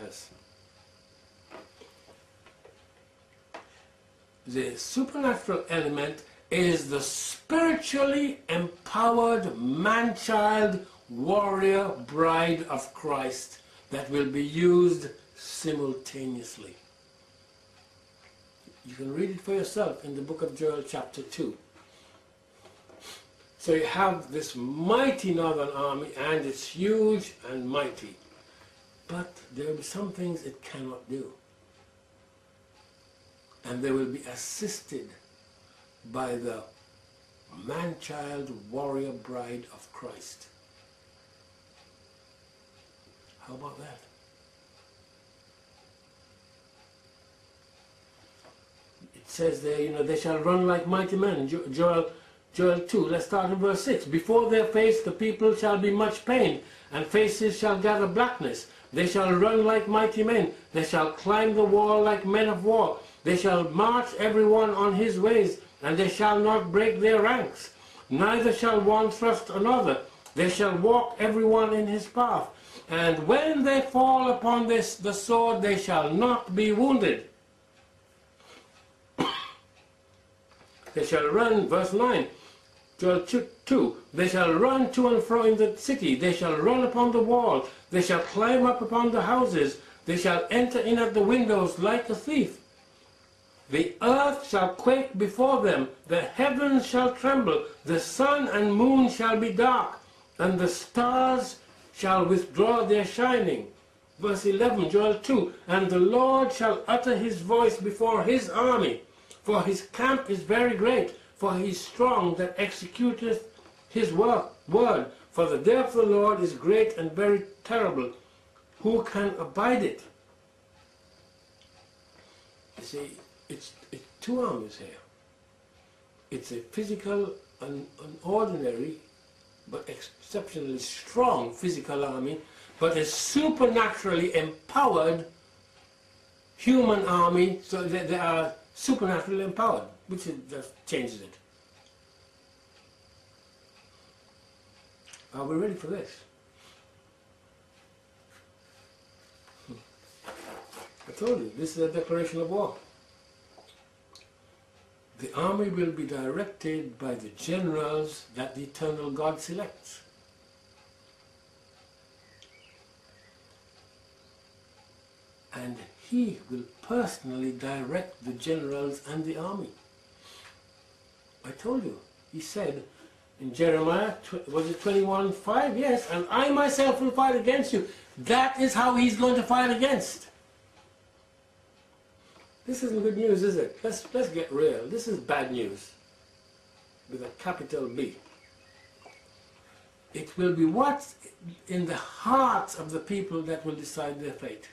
us. The supernatural element is the spiritually empowered man-child warrior bride of Christ that will be used simultaneously. You can read it for yourself in the book of Joel chapter 2. So you have this mighty northern army, and it's huge and mighty. But there will be some things it cannot do. And they will be assisted by the man-child warrior bride of Christ. How about that? It says there, you know, they shall run like mighty men. Joel 2, let's start in verse 6. Before their face the people shall be much pained, and faces shall gather blackness. They shall run like mighty men. They shall climb the wall like men of war. They shall march every one on his ways, and they shall not break their ranks. Neither shall one thrust another. They shall walk every one in his path. And when they fall upon the sword, they shall not be wounded. They shall run, verse 9, Joel 2, they shall run to and fro in the city. They shall run upon the wall. They shall climb up upon the houses. They shall enter in at the windows like a thief. The earth shall quake before them. The heavens shall tremble. The sun and moon shall be dark, and the stars shall withdraw their shining. Verse 11, Joel 2, and the Lord shall utter his voice before his army. For his camp is very great, for he is strong that executeth his word. For the day of the Lord is great and very terrible. Who can abide it? You see, it's two armies here. It's a physical, an ordinary, but exceptionally strong physical army, but a supernaturally empowered human army, so that they are supernaturally empowered, which just changes it. Are we ready for this? I told you, this is a declaration of war. The army will be directed by the generals that the eternal God selects. And he will personally direct the generals and the army. I told you, he said in Jeremiah, was it 21:5? Yes, and I myself will fight against you. That is how he's going to fight against. This isn't good news, is it? Let's get real. This is bad news with a capital B. It will be what's in the hearts of the people that will decide their fate.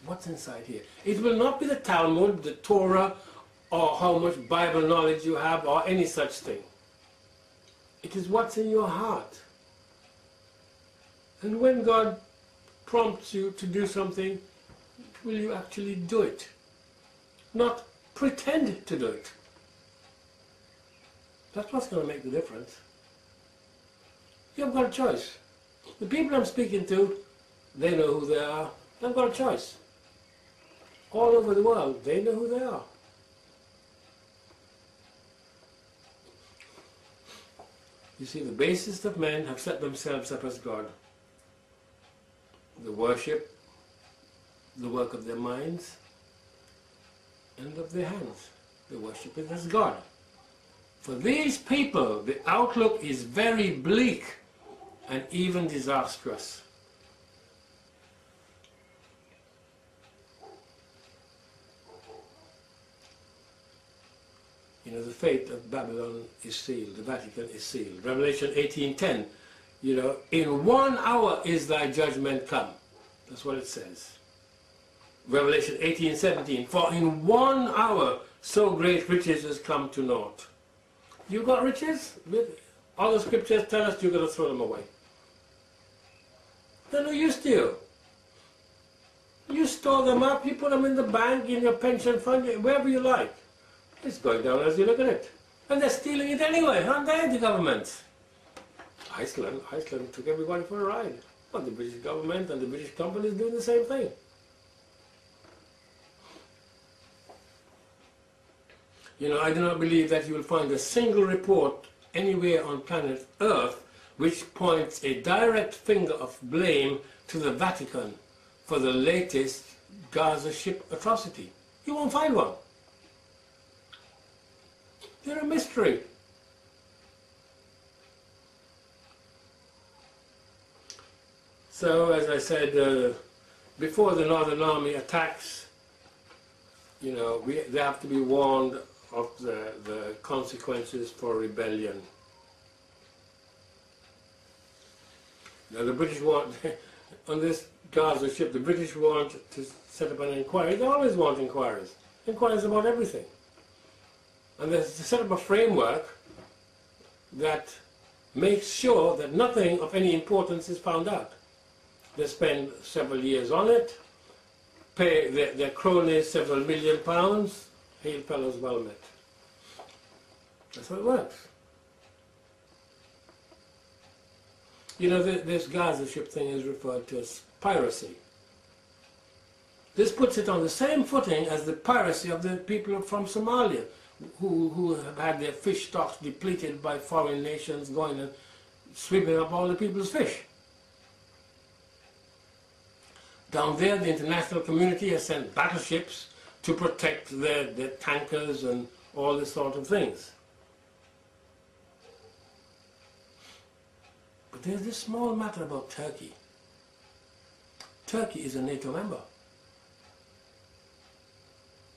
What's inside here? It will not be the Talmud, the Torah, or how much Bible knowledge you have, or any such thing. It is what's in your heart. And when God prompts you to do something, will you actually do it? Not pretend to do it. That's what's going to make the difference. You've got a choice. The people I'm speaking to, they know who they are. They've got a choice. All over the world, they know who they are. You see, the basest of men have set themselves up as God. The worship, the work of their minds, and of their hands. They worship it as God. For these people, the outlook is very bleak and even disastrous. You know, the fate of Babylon is sealed, the Vatican is sealed. Revelation 18:10, you know, in 1 hour is thy judgment come. That's what it says. Revelation 18:17, for in 1 hour so great riches has come to naught. You got riches? All the scriptures tell us you're going to throw them away. They're no use to you. You store them up, you put them in the bank, in your pension fund, wherever you like. It's going down as you look at it. And they're stealing it anyway, aren't they, the governments? Iceland took everybody for a ride. Well, the British government and the British companies doing the same thing. You know, I do not believe that you will find a single report anywhere on planet Earth which points a direct finger of blame to the Vatican for the latest Gaza ship atrocity. You won't find one. They're a mystery. So, as I said, before the Northern Army attacks, you know, they have to be warned of the consequences for rebellion. Now the British want, on this Gaza ship, the British want to set up an inquiry. They always want inquiries. Inquiries about everything. And they set up a framework that makes sure that nothing of any importance is found out. They spend several years on it, pay their cronies several million pounds. Hail fellows well met. That's how it works. You know, this Gaza ship thing is referred to as piracy. This puts it on the same footing as the piracy of the people from Somalia, who have had their fish stocks depleted by foreign nations going and sweeping up all the people's fish. Down there, the international community has sent battleships to protect their tankers and all this sort of things. But there's this small matter about Turkey. Turkey is a NATO member.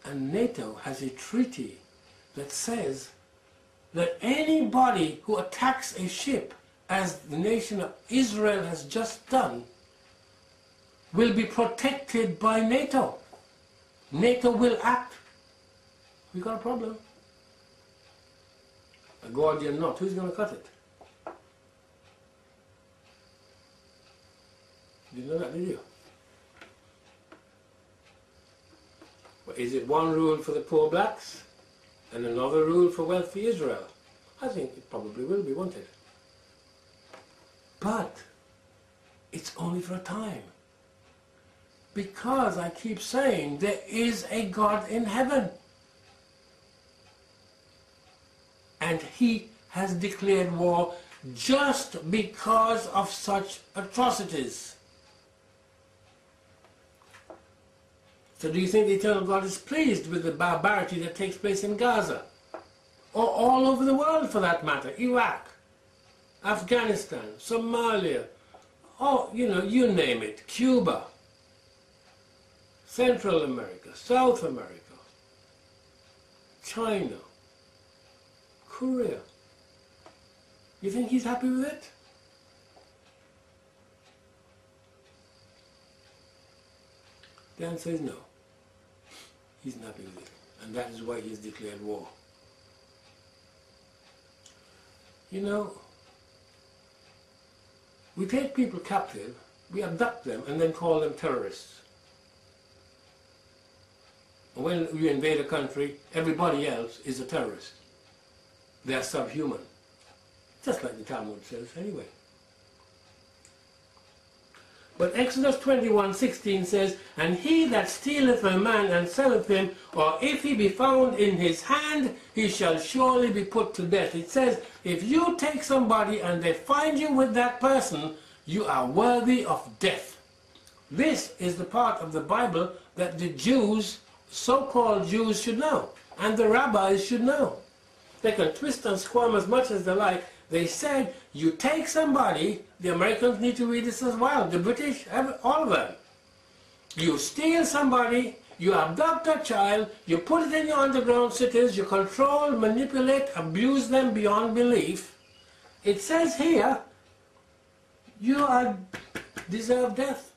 And NATO has a treaty that says that anybody who attacks a ship, as the nation of Israel has just done, will be protected by NATO. NATO will act. We got a problem. A Gordian knot. Who's going to cut it? You know that, did you? Well, is it one rule for the poor blacks and another rule for wealthy Israel? I think it probably will be, won't it? But it's only for a time. Because I keep saying there is a God in heaven. And he has declared war just because of such atrocities. So do you think the eternal God is pleased with the barbarity that takes place in Gaza? Or all over the world for that matter? Iraq, Afghanistan, Somalia, oh, you know, you name it, Cuba, Central America, South America, China, Korea. You think he's happy with it? The answer is no. He's not happy with it. And that is why he's declared war. You know, we take people captive, we abduct them, and then call them terrorists. When we invade a country, everybody else is a terrorist. They are subhuman. Just like the Talmud says anyway. But Exodus 21:16 says, "And he that stealeth a man and selleth him, or if he be found in his hand, he shall surely be put to death." It says, if you take somebody and they find you with that person, you are worthy of death. This is the part of the Bible that the Jews, so-called Jews, should know, and the rabbis should know. They can twist and squirm as much as they like. They said, you take somebody, the Americans need to read this as well, the British, all of them. You steal somebody, you abduct a child, you put it in your underground cities, you control, manipulate, abuse them beyond belief. It says here, you deserve death.